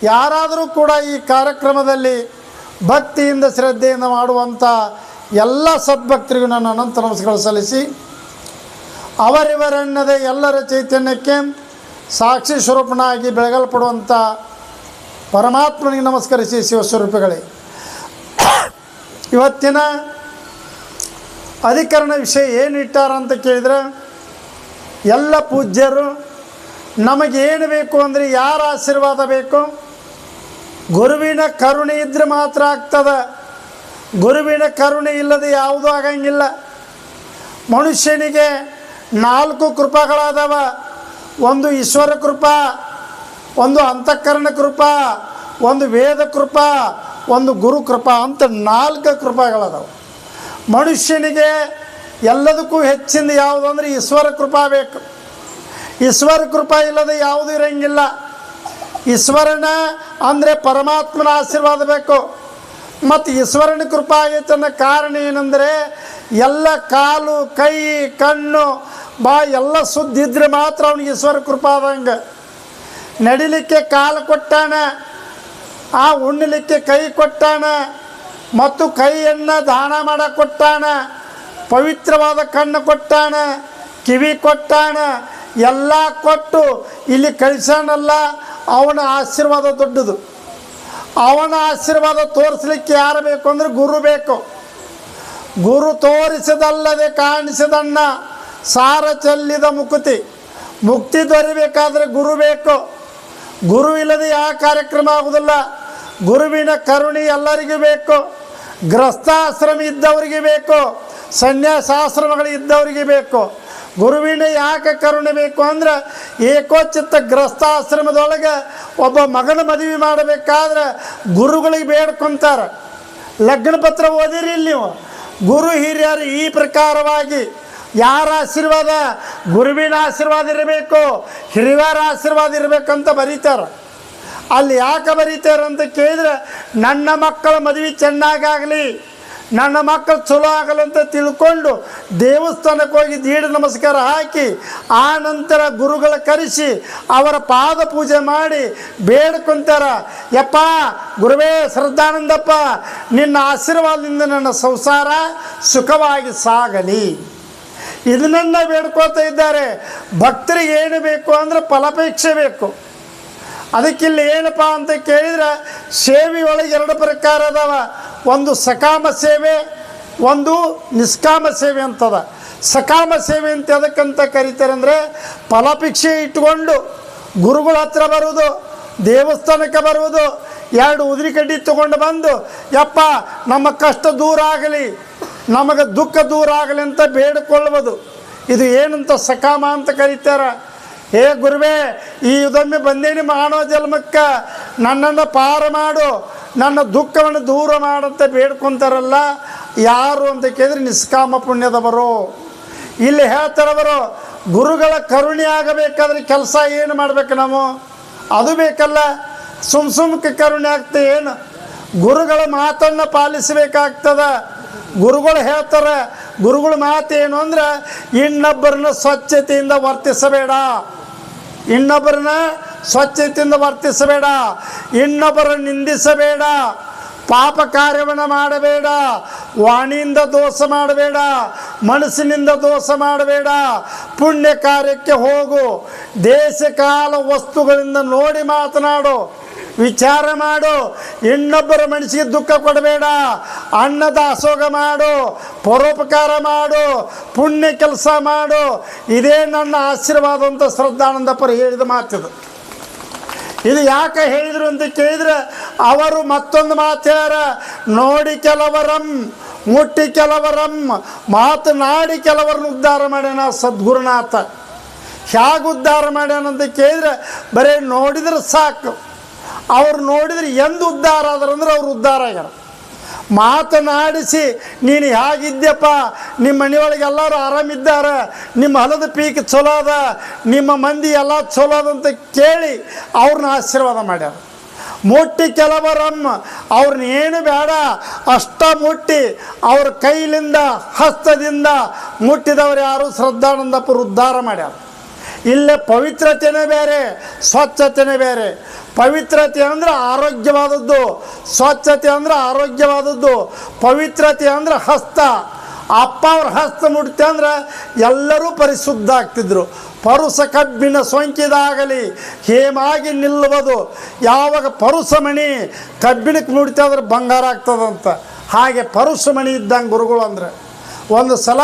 ಯಾರಾದರೂ ಕೂಡ ಈ ಕಾರ್ಯಕ್ರಮದಲ್ಲಿ ಭಕ್ತಿಯಿಂದ ಶ್ರದ್ಧೆಯಿಂದ ಮಾಡುವಂಥ ಎಲ್ಲ ಸದ್ಭಕ್ತರಿಗೂ ನಾನು ಅನಂತ ನಮಸ್ಕಾರ ಸಲ್ಲಿಸಿ, ಅವರಿವರೆನ್ನದೇ ಎಲ್ಲರ ಚೈತನ್ಯಕ್ಕೆ ಸಾಕ್ಷಿ ಸ್ವರೂಪನಾಗಿ ಬೆಳಗಲ್ಪಡುವಂಥ ಪರಮಾತ್ಮನಿಗೆ ನಮಸ್ಕರಿಸಿ ಶಿವಸ್ವರೂಪಿಗಳೇ, ಇವತ್ತಿನ ಅಧಿಕರಣ ವಿಷಯ ಏನು ಇಟ್ಟಾರ ಅಂತ ಕೇಳಿದರೆ, ಎಲ್ಲ ಪೂಜ್ಯರು ನಮಗೇನು ಬೇಕು ಅಂದರೆ ಯಾರ ಆಶೀರ್ವಾದ ಬೇಕು? ಗುರುವಿನ ಕರುಣೆ ಇದ್ದರೆ ಮಾತ್ರ ಆಗ್ತದೆ. ಗುರುವಿನ ಕರುಣೆ ಇಲ್ಲದೆ ಯಾವುದೂ ಆಗಂಗಿಲ್ಲ. ಮನುಷ್ಯನಿಗೆ 4 ಕೃಪಾಗಳಾದವ. ಒಂದು ಈಶ್ವರ ಕೃಪಾ, ಒಂದು ಅಂತಃಕರಣ ಕೃಪಾ, ಒಂದು ವೇದ ಕೃಪಾ, ಒಂದು ಗುರು ಕೃಪಾ ಅಂತ 4 ಕೃಪಾಗಳದಾವೆ. ಮನುಷ್ಯನಿಗೆ ಎಲ್ಲದಕ್ಕೂ ಹೆಚ್ಚಿಂದ ಯಾವುದು ಅಂದರೆ ಈಶ್ವರ ಕೃಪಾ ಬೇಕು. ಈಶ್ವರ ಕೃಪಾ ಇಲ್ಲದೆ ಯಾವುದೂ ಇರೋಂಗಿಲ್ಲ. ಈಶ್ವರನ ಅಂದರೆ ಪರಮಾತ್ಮನ ಆಶೀರ್ವಾದ ಬೇಕು. ಮತ್ತು ಈಶ್ವರನ ಕೃಪಾ ಆಗೈತೆ ಅನ್ನೋ ಕಾರಣ ಏನಂದರೆ, ಎಲ್ಲ ಕಾಲು ಕೈ ಕಣ್ಣು ಎಲ್ಲ ಸುದ್ದಿದ್ರೆ ಮಾತ್ರ ಅವನಿಗೆ ಈಶ್ವರ ಕೃಪಾ ಆದಂಗೆ. ನಡಿಲಿಕ್ಕೆ ಕಾಲು ಕೊಟ್ಟಾನ, ಉಣ್ಣಲಿಕ್ಕೆ ಕೈ ಕೊಟ್ಟಾನ, ಮತ್ತು ಕೈಯನ್ನು ದಾನ ಮಾಡಕ್ಕೆ ಕೊಟ್ಟಾನ, ಪವಿತ್ರವಾದ ಕಣ್ಣು ಕೊಟ್ಟಾನ, ಕಿವಿ ಕೊಟ್ಟಾನ, ಎಲ್ಲ ಕೊಟ್ಟು ಇಲ್ಲಿ ಕಳಿಸಾನಲ್ಲ. ಅವನ ಆಶೀರ್ವಾದ ದೊಡ್ಡದು. ಅವನ ಆಶೀರ್ವಾದ ತೋರಿಸ್ಲಿಕ್ಕೆ ಯಾರು ಬೇಕು ಅಂದರೆ ಗುರು ಬೇಕು. ಗುರು ತೋರಿಸದಲ್ಲದೆ ಕಾಣಿಸದನ್ನ ಸಾರ ಚೆಲ್ಲಿದ ಮುಕ್ತಿ. ಮುಕ್ತಿ ದೊರೆಯಬೇಕಾದ್ರೆ ಗುರು ಬೇಕು. ಗುರು ಇಲ್ಲದೆ ಯಾವ ಕಾರ್ಯಕ್ರಮ ಆಗುವುದಿಲ್ಲ. ಗುರುವಿನ ಕರುಣೆ ಎಲ್ಲರಿಗೂ ಬೇಕು. ಗೃಹಸ್ಥಾಶ್ರಮ ಇದ್ದವರಿಗೆ ಬೇಕು, ಸನ್ಯಾಸಾಶ್ರಮಗಳು ಇದ್ದವರಿಗೆ ಬೇಕು. ಗುರುವಿನ ಯಾಕೆ ಕರುಣೆ ಬೇಕು ಅಂದರೆ, ಏಕೋಚಿತ್ತ ಗೃಹಸ್ಥಾಶ್ರಮದೊಳಗೆ ಒಬ್ಬ ಮಗನ ಮದುವೆ ಮಾಡಬೇಕಾದ್ರೆ ಗುರುಗಳಿಗೆ ಬೇಡ್ಕೊತಾರೆ. ಲಗ್ನ ಪತ್ರ ಓದಿರಿ ನೀವು. ಗುರು ಹಿರಿಯರು ಈ ಪ್ರಕಾರವಾಗಿ ಯಾರ ಆಶೀರ್ವಾದ? ಗುರುವಿನ ಆಶೀರ್ವಾದ ಇರಬೇಕು, ಹಿರಿಯರ ಆಶೀರ್ವಾದ ಇರಬೇಕಂತ ಬರೀತಾರೆ. ಅಲ್ಲಿ ಯಾಕೆ ಬರೀತಾರೆ ಅಂತ ಕೇಳಿದ್ರೆ, ನನ್ನ ಮಕ್ಕಳ ಮದುವೆ ಚೆನ್ನಾಗಾಗಲಿ, ನನ್ನ ಮಕ್ಕಳು ಚಲೋ ಆಗಲಂತ ತಿಳ್ಕೊಂಡು ದೇವಸ್ಥಾನಕ್ಕೆ ಹೋಗಿ ದೀಡ ನಮಸ್ಕಾರ ಹಾಕಿ ಆ ನಂತರ ಗುರುಗಳ ಕರೆಸಿ ಅವರ ಪಾದ ಪೂಜೆ ಮಾಡಿ ಬೇಡ್ಕೊತಾರ. ಯಪ್ಪ ಗುರುವೇ ಶ್ರದ್ಧಾನಂದಪ್ಪ, ನಿನ್ನ ಆಶೀರ್ವಾದದಿಂದ ನನ್ನ ಸಂಸಾರ ಸುಖವಾಗಿ ಸಾಗಲಿ, ಇದನ್ನ ಬೇಡ್ಕೊಳ್ತಾ ಇದ್ದಾರೆ. ಭಕ್ತರಿಗೆ ಏನು ಬೇಕು ಅಂದರೆ ಫಲಾಪೇಕ್ಷೆ ಬೇಕು. ಅದಕ್ಕಿಲ್ಲಿ ಏನಪ್ಪ ಅಂತ ಕೇಳಿದ್ರೆ, ಸೇವೆ ಒಳಗೆ 2 ಪ್ರಕಾರ ಅದಾವ. ಒಂದು ಸಕಾಮ ಸೇವೆ, ಒಂದು ನಿಷ್ಕಾಮ ಸೇವೆ ಅಂತದ. ಸಕಾಮ ಸೇವೆ ಅಂತ ಅದಕ್ಕಂತ ಕರೀತಾರೆ ಅಂದರೆ, ಫಲಾಪೇಕ್ಷೆ ಇಟ್ಕೊಂಡು ಗುರುಗಳ ಹತ್ರ ಬರುವುದು, ದೇವಸ್ಥಾನಕ್ಕೆ ಬರುವುದು, 2 ಉದುರಿ ಕಡ್ಡಿ ತೊಗೊಂಡು ಬಂದು ಯಪ್ಪ ನಮ್ಮ ಕಷ್ಟ ದೂರ ಆಗಲಿ, ನಮಗೆ ದುಃಖ ದೂರ ಆಗಲಿ ಅಂತ ಬೇಡಿಕೊಳ್ಳುವುದು. ಇದು ಏನಂತ ಸಕಾಮ ಅಂತ ಕರೀತಾರೆ. ಹೇ ಗುರುವೇ, ಈ ಇದೊಮ್ಮೆ ಬಂದೇನಿ ಮಾನವ ಜನ್ಮಕ್ಕೆ, ನನ್ನನ್ನು ಪಾರ ಮಾಡು, ನನ್ನ ದುಃಖವನ್ನು ದೂರ ಮಾಡಂತ ಬೇಡ್ಕೊತಾರಲ್ಲ. ಯಾರು ಅಂತ ಕೇಳಿದ್ರೆ ನಿಷ್ಕಾಮ ಪುಣ್ಯದವರು. ಇಲ್ಲಿ ಹೇಳ್ತಾರವರು, ಗುರುಗಳ ಕರುಣೆ ಆಗಬೇಕಾದ್ರೆ ಕೆಲಸ ಏನು ಮಾಡಬೇಕು ನಾವು? ಅದು ಬೇಕಲ್ಲ. ಸುಮ್ಕೆ ಕರುಣೆ ಆಗ್ತದೆ ಏನು? ಗುರುಗಳ ಮಾತನ್ನು ಪಾಲಿಸಬೇಕಾಗ್ತದ. ಗುರುಗಳು ಹೇಳ್ತಾರೆ, ಗುರುಗಳ ಮಾತೇನು ಅಂದರೆ, ಇನ್ನೊಬ್ಬರನ್ನ ಸ್ವಚ್ಛತೆಯಿಂದ ವರ್ತಿಸಬೇಡ, ಇನ್ನೊಬ್ಬರನ್ನ ಸ್ವಚ್ಛತೆಯಿಂದ ವರ್ತಿಸಬೇಡ, ಇನ್ನೊಬ್ಬರನ್ನು ನಿಂದಿಸಬೇಡ, ಪಾಪ ಕಾರ್ಯವನ್ನು ಮಾಡಬೇಡ, ವಾಣಿಯಿಂದ ದೋಷ ಮಾಡಬೇಡ, ಮನಸ್ಸಿನಿಂದ ದೋಷ ಮಾಡಬೇಡ, ಪುಣ್ಯ ಕಾರ್ಯಕ್ಕೆ ಹೋಗು, ದೇಶ ಕಾಲ ವಸ್ತುಗಳಿಂದ ನೋಡಿ ಮಾತನಾಡು, ವಿಚಾರ ಮಾಡು, ಇನ್ನೊಬ್ಬರ ಮನಸ್ಸಿಗೆ ದುಃಖ ಕೊಡಬೇಡ, ಅನ್ನದಾಸೋಹ ಮಾಡು, ಪರೋಪಕಾರ ಮಾಡು, ಪುಣ್ಯ ಕೆಲಸ ಮಾಡು. ಇದೇ ನನ್ನ ಆಶೀರ್ವಾದ ಅಂತ ಶ್ರದ್ಧಾನಂದಪುರ ಹೇಳಿದ ಮಾತಿದು. ಇದು ಯಾಕೆ ಹೇಳಿದರು ಅಂತ ಕೇಳಿದರೆ, ಅವರು ಮತ್ತೊಂದು ಮಾತು ಹೇಳ್ಯಾರ, ನೋಡಿ ಕೆಲವರಂ ಮುಟ್ಟಿ ಕೆಲವರಂ ಮಾತನಾಡಿ ಕೆಲವರನ್ನು ಉದ್ಧಾರ ಮಾಡ್ಯಾನ ಸದ್ಗುರುನಾಥ. ಹೇಗೆ ಉದ್ಧಾರ ಮಾಡ್ಯಾನಂತ ಕೇಳಿದರೆ, ಬರೀ ನೋಡಿದ್ರೆ ಸಾಕು. ಅವ್ರು ನೋಡಿದ್ರೆ ಎಂದು ಉದ್ಧಾರ ಆದ್ರಂದ್ರೆ ಅವ್ರು ಉದ್ಧಾರ ಆಗ್ಯಾರ. ಮಾತನಾಡಿಸಿ ನೀನು ಹೇಗಿದ್ಯಪ್ಪ, ನಿಮ್ಮ ಮನೆಯೊಳಗೆ ಎಲ್ಲರೂ ಆರಾಮಿದ್ದಾರೆ, ನಿಮ್ಮ ಹೊಲದ ಪೀಕ್ ಚಲೋ ಅದ, ನಿಮ್ಮ ಮಂದಿ ಎಲ್ಲ ಚಲೋ ಅದಂತ ಕೇಳಿ ಅವ್ರನ್ನ ಆಶೀರ್ವಾದ ಮಾಡ್ಯಾರ. ಮುಟ್ಟಿ ಕೆಲವರಮ್ಮ ಅವ್ರನ್ನ ಏನು ಬೇಡ ಅಷ್ಟ ಮುಟ್ಟಿ ಅವ್ರ ಕೈಲಿಂದ ಹಸ್ತದಿಂದ ಮುಟ್ಟಿದವರು ಯಾರು ಶ್ರದ್ಧಾನಂದಪುರ ಉದ್ಧಾರ ಮಾಡ್ಯಾರ. ಇಲ್ಲೇ ಪವಿತ್ರತೆಯೇ ಬೇರೆ, ಸ್ವಚ್ಛತೆಯೇ ಬೇರೆ. ಪವಿತ್ರತೆ ಅಂದ್ರೆ ಆರೋಗ್ಯವಾದದ್ದು, ಸ್ವಚ್ಛತೆ ಅಂದ್ರೆ ಆರೋಗ್ಯವಾದದ್ದು. ಪವಿತ್ರತೆ ಅಂದ್ರೆ ಹಸ್ತ, ಅಪ್ಪ ಅವ್ರ ಹಸ್ತ ಮುಟ್ತೆ ಅಂದ್ರೆ ಎಲ್ಲರೂ ಪರಿಶುದ್ಧ ಆಗ್ತಿದ್ರು. ಪರುಸ ಕಬ್ಬಿನ ಸೋಂಕಿದಾಗಲಿ ಹೇಮಾಗಿ ನಿಲ್ಲುವುದು. ಯಾವಾಗ ಪರುಸಮಣಿ ಕಬ್ಬಿಣಕ್ಕೆ ಮುಡ್ತಾ ಅಂದ್ರೆ ಬಂಗಾರ ಆಗ್ತದಂತ. ಹಾಗೆ ಪರುಸಮಣಿ ಇದ್ದಂಗೆ ಗುರುಗಳು ಅಂದರೆ. ಒಂದು ಸಲ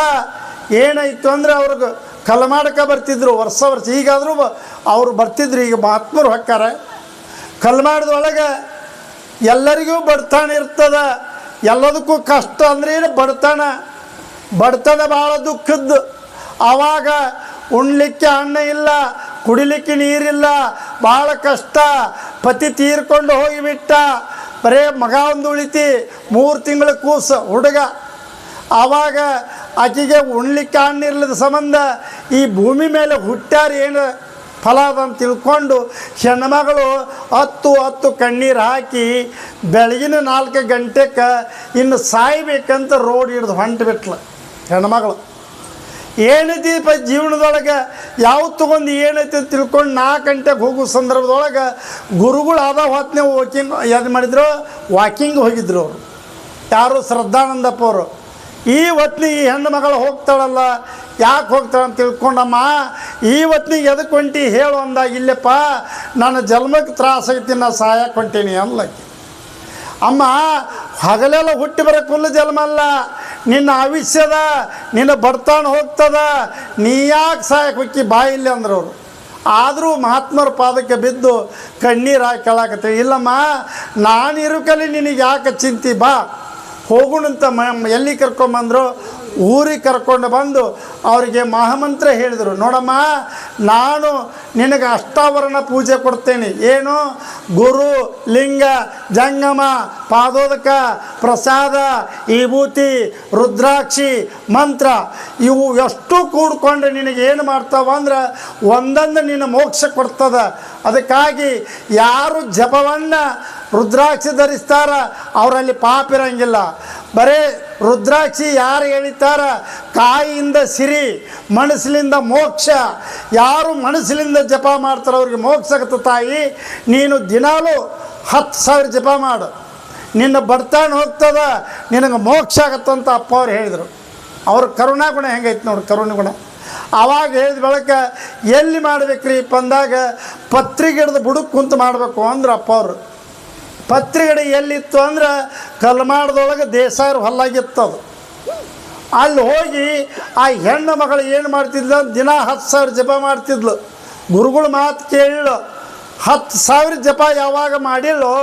ಏನಾಯಿತು ಅಂದರೆ ಅವ್ರಿಗೆ ಕಲ್ಮಾಡಕ್ಕೆ ಬರ್ತಿದ್ರು ವರ್ಷ. ಈಗಾದರೂ ಅವರು ಬರ್ತಿದ್ರು. ಈಗ ಮಹಾತ್ಮರು ಹೊಕ್ಕಾರೆ. ಕಲ್ಮಾಡದೊಳಗೆ ಎಲ್ಲರಿಗೂ ಬಡತನ ಇರ್ತದೆ. ಎಲ್ಲದಕ್ಕೂ ಕಷ್ಟ ಅಂದ್ರೆ ಏನು ಬಡತನ ಭಾಳ ದುಃಖದ್ದು. ಆವಾಗ ಉಣ್ಲಿಕ್ಕೆ ಅನ್ನ ಇಲ್ಲ, ಕುಡಿಲಿಕ್ಕೆ ನೀರಿಲ್ಲ, ಭಾಳ ಕಷ್ಟ. ಪತಿ ತೀರ್ಕೊಂಡು ಹೋಗಿಬಿಟ್ಟ. ಬರೇ ಮಗ ಒಂದು ಉಳಿತಿ, 3 ತಿಂಗಳ ಕೂಸು ಹುಡುಗ. ಆವಾಗ ಆಕೆಗೆ ಉಣ್ಲಿಕ್ಕೆ ಅನ್ನ ಇರ್ಲದ ಸಂಬಂಧ ಈ ಭೂಮಿ ಮೇಲೆ ಹುಟ್ಟ್ಯಾರ ಏನು ಫಲ ಅದಂತ ತಿಳ್ಕೊಂಡು ಹೆಣ್ಮಗಳು 10 ಕಣ್ಣೀರು ಹಾಕಿ ಬೆಳಗಿನ 4 ಗಂಟೆಗೆ ಇನ್ನು ಸಾಯ್ಬೇಕಂತ ರೋಡ್ ಹಿಡ್ದು ಹೊಂಟು ಬಿಟ್ಲು ಹೆಣ್ಮಗಳು. ಏನೈತಿ ಜೀವನದೊಳಗೆ ಯಾವ್ದು ತೊಗೊಂಡು ಏನೈತಿ ಅಂತ ತಿಳ್ಕೊಂಡು 4 ಗಂಟೆಗೆ ಹೋಗೋ ಸಂದರ್ಭದೊಳಗೆ ಗುರುಗಳು ಆದ ಹೊತ್ತನೇ ವಾಕಿಂಗ್ ಹೋಗಿದ್ರು ಅವರು. ಯಾರು ಶ್ರದ್ಧಾನಂದಪ್ಪ ಅವರು. ಈ ಹೊತ್ತಿಗೆ ಈ ಹೆಣ್ಣು ಮಗಳು ಹೋಗ್ತಾಳಲ್ಲ, ಯಾಕೆ ಹೋಗ್ತಾಳೆ ಅಂತ ತಿಳ್ಕೊಂಡಮ್ಮ, ಈ ಹೊತ್ತಿಗೆ ಎದಕ್ಕೆ ಹೊಂಟಿ ಹೇಳು ಅಂದಾಗ, ಇಲ್ಲಪ್ಪ ನನ್ನ ಜನ್ಮಕ್ಕೆ ತ್ರಾಸಾಗೈತಿ, ನಾ ಸಾಯಕ್ಕೆ ಹೊಂಟೀನಿ ಅನ್ಲಕ್ಕೆ. ಅಮ್ಮ, ಹಗಲೆಲ್ಲ ಹುಟ್ಟಿ ಬರೋಕ್ಕೆ ಹುಲ್ಲು ಜನ್ಮ ಅಲ್ಲ, ನಿನ್ನ ಆಯುಷ್ಯದ, ನಿನ್ನ ಬಡತನ ಹೋಗ್ತದ, ನೀ ಯಾಕೆ ಸಾಯಕ್ಕೆ ಹೊಕ್ಕಿ ಬಾಯಿಲ್ಲ ಅಂದ್ರೆ ಅವರು. ಆದರೂ ಮಹಾತ್ಮರ ಪಾದಕ್ಕೆ ಬಿದ್ದು ಕಣ್ಣೀರು ಹಾಕಿ ಕೇಳಾಕತ್ತೆ. ಇಲ್ಲಮ್ಮ, ನಾನು ಇರೋಕಲ್ಲಿ ನಿನಗೆ ಯಾಕೆ ಚಿಂತೆ, ಬಾ ಹೋಗುಣಂತ. ಎಲ್ಲಿ ಕರ್ಕೊಂಬಂದರು? ಊರಿಗೆ ಕರ್ಕೊಂಡು ಬಂದು ಅವರಿಗೆ ಮಹಾಮಂತ್ರ ಹೇಳಿದರು. ನೋಡಮ್ಮ, ನಾನು ನಿನಗೆ ಅಷ್ಟಾವರಣ ಪೂಜೆ ಕೊಡ್ತೇನೆ. ಏನು? ಗುರು, ಲಿಂಗ, ಜಂಗಮ, ಪಾದೋದಕ, ಪ್ರಸಾದ, ವಿಭೂತಿ, ರುದ್ರಾಕ್ಷಿ, ಮಂತ್ರ ಇವು ಎಷ್ಟು ಕೂಡ್ಕೊಂಡು ನಿನಗೆ ಏನು ಮಾಡ್ತಾವ ಅಂದ್ರೆ ಒಂದೊಂದು ನಿನ್ನ ಮೋಕ್ಷ ಕೊಡ್ತದ. ಅದಕ್ಕಾಗಿ ಯಾರು ಜಪವನ್ನು ರುದ್ರಾಕ್ಷಿ ಧರಿಸ್ತಾರ ಅವರಲ್ಲಿ ಪಾಪ ಇರಂಗಿಲ್ಲ. ಬರೇ ರುದ್ರಾಕ್ಷಿ ಯಾರು ಹೇಳಿತಾರ ಕಾಯಿಯಿಂದ ಸಿರಿ, ಮನಸ್ಸಿನಿಂದ ಮೋಕ್ಷ. ಯಾರು ಮನಸ್ಸಿನಿಂದ ಜಪ ಮಾಡ್ತಾರೆ ಅವ್ರಿಗೆ ಮೋಕ್ಷ ಆಗತ್ತೆ. ತಾಯಿ, ನೀನು ದಿನಾಲೂ 10,000 ಜಪ ಮಾಡು, ನಿನ್ನ ಬಡತನ ಹೋಗ್ತದ, ನಿನಗೆ ಮೋಕ್ಷ ಆಗತ್ತಂತ ಅಪ್ಪ ಅವ್ರು ಹೇಳಿದರು. ಅವ್ರ ಕರುಣಾಗುಣ ಹೆಂಗೈತೆ ನೋಡಿ, ಕರುಣಾಗುಣ. ಆವಾಗ ಹೇಳಿದ ಬಳಿಕ ಎಲ್ಲಿ ಮಾಡ್ಬೇಕ್ರಿ ಅಂದಾಗ ಪತ್ರಿಕೆ ಹಿಡ್ದು ಬುಡಕ್ಕೆ ಕುಂತು ಮಾಡಬೇಕು ಅಂದ್ರೆ ಅಪ್ಪ ಅವರು. ಪತ್ರಿಕೆ ಎಲ್ಲಿತ್ತು ಅಂದ್ರೆ ಕಲ್ಮಾಡದೊಳಗೆ ದೇಸಾಯರ ಹೊಲ್ಲಾಗಿತ್ತದು. ಅಲ್ಲಿ ಹೋಗಿ ಆ ಹೆಣ್ಣು ಮಗಳು ಏನು ಮಾಡ್ತಿದ್ಲು, ದಿನ 10,000 ಜಪ ಮಾಡ್ತಿದ್ಲು. ಗುರುಗಳು ಮಾತು ಕೇಳಿಲ್ಲ. 10,000 ಜಪ ಯಾವಾಗ ಮಾಡಿಲ್ಲೋ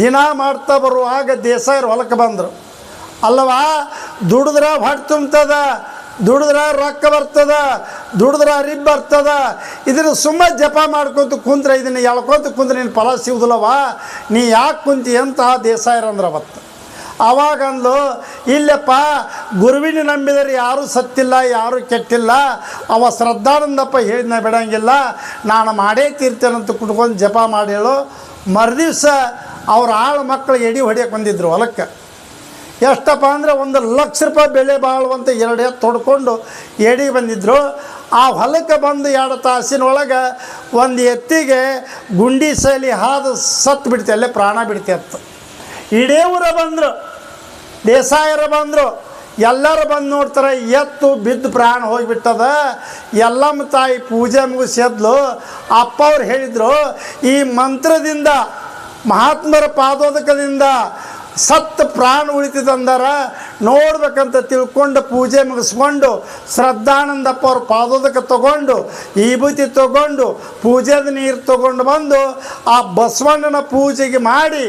ದಿನ ಮಾಡ್ತಾ ಬರುವಾಗ ದೇಸಾಯರ ಹೊಲಕ್ಕೆ ಬಂದರು. ಅಲ್ಲವಾ, ದುಡಿದ್ರೆ ಹೊಟ್ಟೆ ತುಂಬ್ತದ, ದುಡಿದ್ರೆ ರೊಕ್ಕ ಬರ್ತದ, ದುಡಿದ್ರೆ ಅರಿಬ್ ಬರ್ತದ. ಇದನ್ನು ಸುಮ್ಮನೆ ಜಪ ಮಾಡ್ಕೊತ ಕುಂತ್ರೆ, ಇದನ್ನು ಎಳ್ಕೊತ ಕುಂತ್ರೆ ನೀನು ಫಲ ಸಿಗುದಿಲ್ಲವ, ನೀ ಯಾಕೆ ಕುಂತಿ ಅಂತ ದೇಸಾಯರಂದ್ರೆ ಅವತ್ತು. ಆವಾಗಂದು, ಇಲ್ಲಪ್ಪ ಗುರುವಿನ ನಂಬಿದರೆ ಯಾರೂ ಸತ್ತಿಲ್ಲ, ಯಾರೂ ಕೆಟ್ಟಿಲ್ಲ. ಅವ ಶ್ರದ್ಧಾನಂದಪ್ಪ ಹೇಳಿದ್ನ ಬಿಡಂಗಿಲ್ಲ, ನಾನು ಮಾಡೇ ತೀರ್ತೇನಂತ ಕುಟ್ಕೊಂಡು ಜಪ ಮಾಡಿ ಹೇಳು. ಮರುದಿವ್ಸ ಅವ್ರ ಆಳು ಮಕ್ಕಳು ಎಡಿ ಹೊಡಿಯಕ್ಕೆ ಬಂದಿದ್ರು ಹೊಲಕ್ಕೆ. ಎಷ್ಟಪ್ಪ ಅಂದರೆ 1,00,000 ರೂಪಾಯಿ ಬೆಲೆ ಬಾಳುವಂಥ 2 ಎತ್ತು ತೊಡ್ಕೊಂಡು ಎಡಿಗೆ ಬಂದಿದ್ದರು. ಆ ಹೊಲಕ್ಕೆ ಬಂದು 2 ತಾಸಿನೊಳಗೆ ಒಂದು ಎತ್ತಿಗೆ ಗುಂಡಿ ಶೈಲಿ ಹಾದು ಸತ್ತು ಬಿಡ್ತಿ, ಅಲ್ಲೇ ಪ್ರಾಣ ಬಿಡ್ತಿ ಅತ್ತು. ಇಡೇ ಊರ ಬಂದರು, ದೇಸಾಯರ ಬಂದರು, ಎಲ್ಲರೂ ಬಂದು ನೋಡ್ತಾರೆ, ಎತ್ತು ಬಿದ್ದು ಪ್ರಾಣ ಹೋಗಿಬಿಟ್ಟದ. ಎಲ್ಲಮ್ಮ ತಾಯಿ ಪೂಜೆ ಮುಗಿಸಿದ್ಲು. ಅಪ್ಪ ಅವ್ರು ಹೇಳಿದರು, ಈ ಮಂತ್ರದಿಂದ, ಮಹಾತ್ಮರ ಪಾದೋದಕದಿಂದ ಸತ್ತು ಪ್ರಾಣ ಉಳಿತಿದಂದಾರ ನೋಡ್ಬೇಕಂತ ತಿಳ್ಕೊಂಡು ಪೂಜೆ ಮುಗಿಸ್ಕೊಂಡು ಶ್ರದ್ಧಾನಂದಪ್ಪ ಅವ್ರ ಪಾದೋದಕ ತೊಗೊಂಡು, ವಿಭೂತಿ ತೊಗೊಂಡು, ಪೂಜೆದ ನೀರು ತೊಗೊಂಡು ಬಂದು ಆ ಬಸವಣ್ಣನ ಪೂಜೆಗೆ ಮಾಡಿ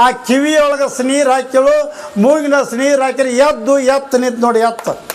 ಆ ಕಿವಿಯೊಳಗೆ ನೀರು ಹಾಕಿಳು, ಮೂಗಿನ ನೀರು ಹಾಕಿರಿ, ಎತ್ತು ನಿಂತು ನೋಡಿ ಎತ್ತು.